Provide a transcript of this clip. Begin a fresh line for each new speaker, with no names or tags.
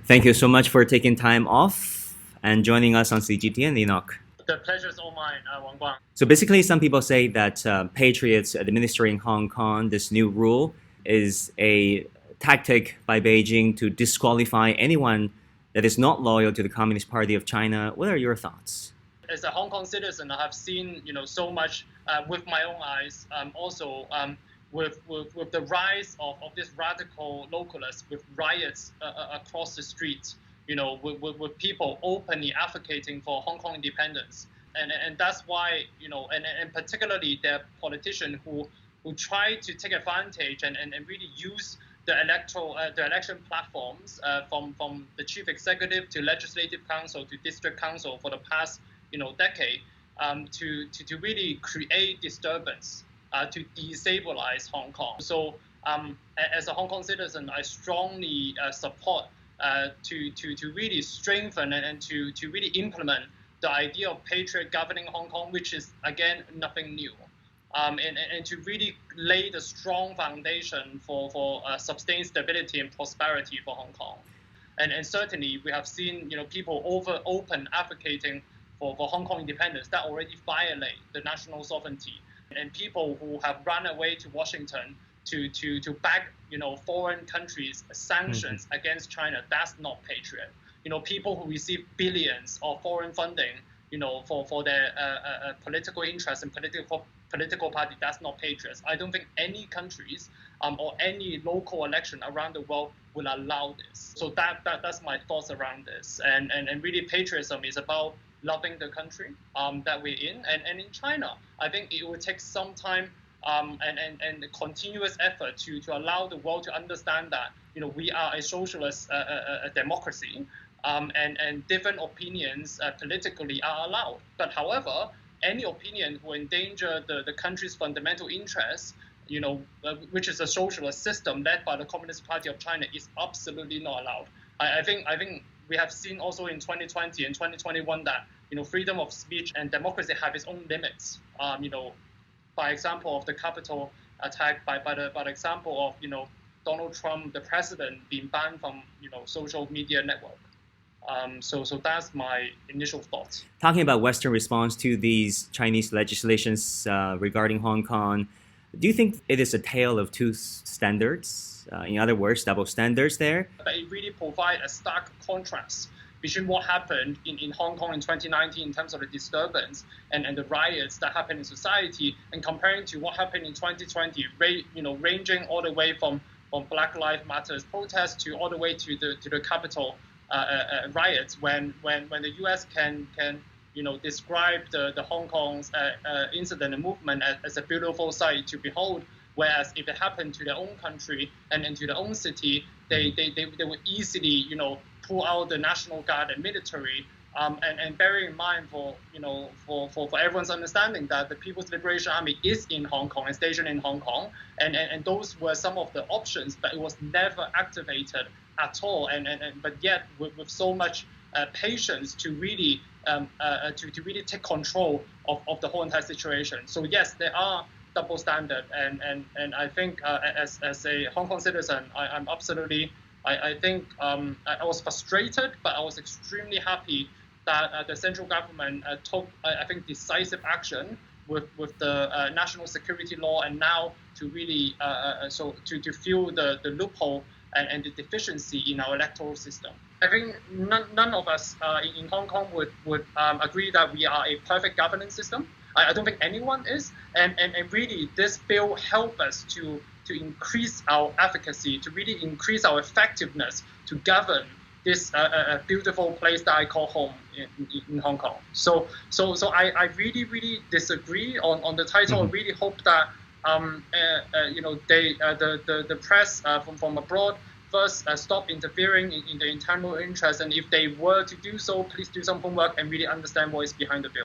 Thank you so much for taking time off and joining us on CGTN, Enoch.
The pleasure is all mine, Wang Guang.
So basically, some people say that patriots administering Hong Kong, this new rule, is a tactic by Beijing to disqualify anyone that is not loyal to the Communist Party of China. What are your thoughts?
As a Hong Kong citizen, I have seen so much with my own eyes. Also, with the rise of this radical localists, with riots across the streets, with people openly advocating for Hong Kong independence, and that's why and particularly the politicians who try to take advantage and really use the election platforms from the chief executive to legislative council to district council for the past decade to really create disturbance to destabilize Hong Kong. So as a Hong Kong citizen, I strongly support to really strengthen and to really implement the idea of patriot governing Hong Kong, which is again nothing new. And to really lay the strong foundation for sustained stability and prosperity for Hong Kong. And certainly we have seen people open advocating for Hong Kong independence that already violate the national sovereignty, and people who have run away to Washington to back foreign countries' sanctions against China. That's not patriot. People who receive billions of foreign funding for their political interests and political party, that's not patriots. I don't think any countries or any local election around the world will allow this. So that's my thoughts around this. And really patriotism is about loving the country that we're in. And in China, I think it will take some time and continuous effort to allow the world to understand that we are a socialist democracy, and different opinions politically are allowed. But however, any opinion who endanger the country's fundamental interests, which is a socialist system led by the Communist Party of China, is absolutely not allowed. I think we have seen also in 2020 and 2021 that freedom of speech and democracy have its own limits. By example of the Capitol attack, by the example of Donald Trump, the president, being banned from social media network. So that's my initial thoughts.
Talking about Western response to these Chinese legislations regarding Hong Kong, do you think it is a tale of two standards? In other words, double standards there?
But it really provides a stark contrast between what happened in Hong Kong in 2019 in terms of the disturbance and the riots that happened in society, and comparing to what happened in 2020, ranging all the way from Black Lives Matter protests to all the way to the Capitol riots, when the U.S. can describe the Hong Kong's incident and movement as a beautiful sight to behold, whereas if it happened to their own country and to their own city, they would easily pull out the National Guard and military, and bearing in mind for everyone's understanding that the People's Liberation Army is in Hong Kong and stationed in Hong Kong, and those were some of the options, but it was never activated at all, but yet with so much patience to really take control of the whole entire situation. So yes, there are double standard, and I think as a Hong Kong citizen, I'm absolutely. I think I was frustrated, but I was extremely happy that the central government took, I think, decisive action with the national security law, and now to really to fill the loophole and the deficiency in our electoral system. I think none of us in Hong Kong would agree that we are a perfect governance system. I don't think anyone is, and really this bill help us to increase our efficacy, to really increase our effectiveness to govern this beautiful place that I call home in Hong Kong. So I really disagree on the title. I really hope that the press from abroad first stop interfering in the internal interest, and if they were to do so, please do some homework and really understand what is behind the bill.